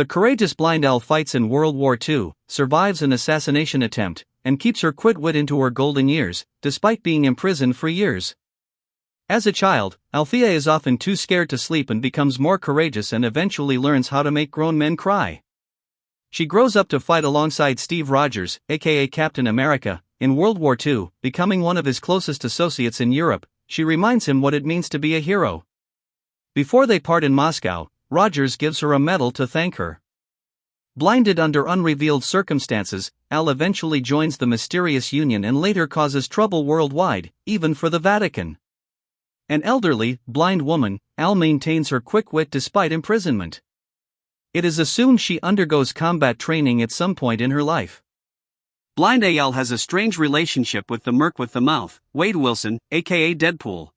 The courageous blind Al fights in World War II, survives an assassination attempt, and keeps her quick wit into her golden years, despite being imprisoned for years. As a child, Althea is often too scared to sleep and becomes more courageous and eventually learns how to make grown men cry. She grows up to fight alongside Steve Rogers, aka Captain America, in World War II, becoming one of his closest associates in Europe. She reminds him what it means to be a hero. Before they part in Moscow, Rogers gives her a medal to thank her. Blinded under unrevealed circumstances, Al eventually joins the mysterious union and later causes trouble worldwide, even for the Vatican. An elderly, blind woman, Al maintains her quick wit despite imprisonment. It is assumed she undergoes combat training at some point in her life. Blind Al has a strange relationship with the Merc with the Mouth, Wade Wilson, aka Deadpool.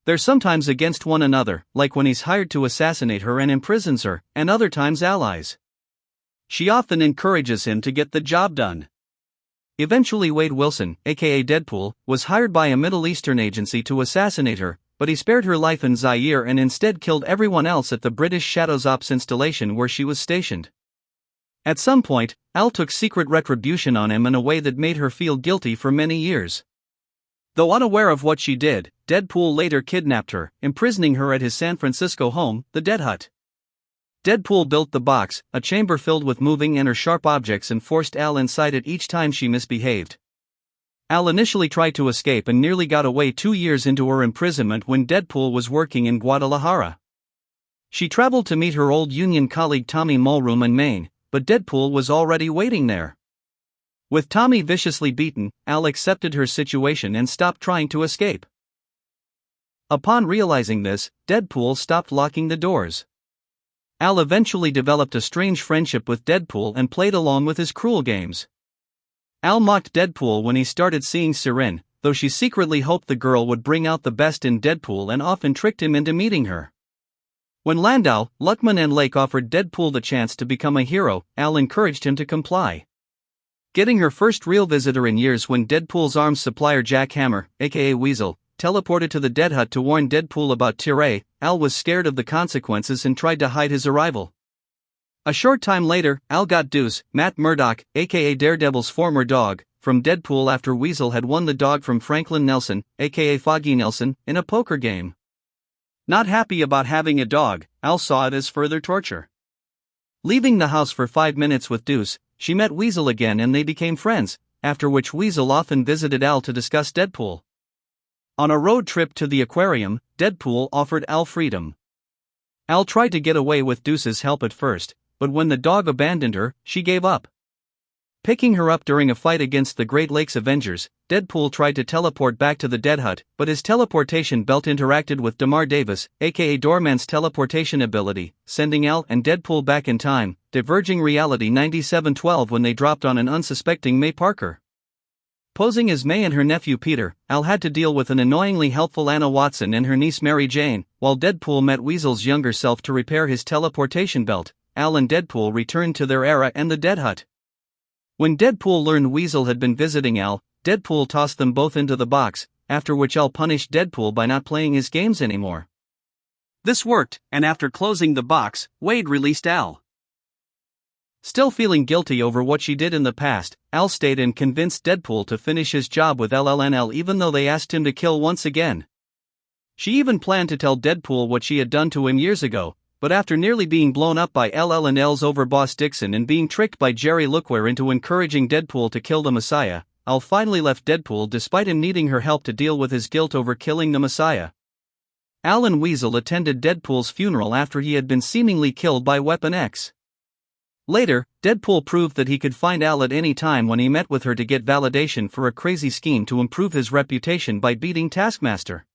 They're sometimes against one another, like when he's hired to assassinate her and imprisons her, and other times allies. She often encourages him to get the job done. Eventually Wade Wilson, aka Deadpool, was hired by a Middle Eastern agency to assassinate her, but he spared her life in Zaire and instead killed everyone else at the British Shadows Ops installation where she was stationed. At some point, Al took secret retribution on him in a way that made her feel guilty for many years. Though unaware of what she did, Deadpool later kidnapped her, imprisoning her at his San Francisco home, the Dead Hut. Deadpool built the box, a chamber filled with moving and sharp objects, and forced Al inside it each time she misbehaved. Al initially tried to escape and nearly got away 2 years into her imprisonment when Deadpool was working in Guadalajara. She traveled to meet her old Union colleague Tommy Mulroom in Maine, but Deadpool was already waiting there. With Tommy viciously beaten, Al accepted her situation and stopped trying to escape. Upon realizing this, Deadpool stopped locking the doors. Al eventually developed a strange friendship with Deadpool and played along with his cruel games. Al mocked Deadpool when he started seeing Sirin, though she secretly hoped the girl would bring out the best in Deadpool and often tricked him into meeting her. When Landau, Luckman and Lake offered Deadpool the chance to become a hero, Al encouraged him to comply. Getting her first real visitor in years when Deadpool's arms supplier Jack Hammer, aka Weasel, teleported to the Dead Hut to warn Deadpool about Tyre, Al was scared of the consequences and tried to hide his arrival. A short time later, Al got Deuce, Matt Murdock, aka Daredevil's former dog, from Deadpool after Weasel had won the dog from Franklin Nelson, aka Foggy Nelson, in a poker game. Not happy about having a dog, Al saw it as further torture. Leaving the house for 5 minutes with Deuce, she met Weasel again and they became friends, after which Weasel often visited Al to discuss Deadpool. On a road trip to the aquarium, Deadpool offered Al freedom. Al tried to get away with Deuce's help at first, but when the dog abandoned her, she gave up. Picking her up during a fight against the Great Lakes Avengers, Deadpool tried to teleport back to the Dead Hut, but his teleportation belt interacted with Damar Davis, aka Doorman's teleportation ability, sending Al and Deadpool back in time, diverging reality 9712 when they dropped on an unsuspecting May Parker. Posing as May and her nephew Peter, Al had to deal with an annoyingly helpful Anna Watson and her niece Mary Jane, while Deadpool met Weasel's younger self to repair his teleportation belt. Al and Deadpool returned to their era and the Dead Hut. When Deadpool learned Weasel had been visiting Al, Deadpool tossed them both into the box, after which Al punished Deadpool by not playing his games anymore. This worked, and after closing the box, Wade released Al. Still feeling guilty over what she did in the past, Al stayed and convinced Deadpool to finish his job with LLNL even though they asked him to kill once again. She even planned to tell Deadpool what she had done to him years ago, but after nearly being blown up by LLNL's overboss Dixon and being tricked by Jerry Lookware into encouraging Deadpool to kill the Messiah, Al finally left Deadpool despite him needing her help to deal with his guilt over killing the Messiah. Al and Weasel attended Deadpool's funeral after he had been seemingly killed by Weapon X. Later, Deadpool proved that he could find Al at any time when he met with her to get validation for a crazy scheme to improve his reputation by beating Taskmaster.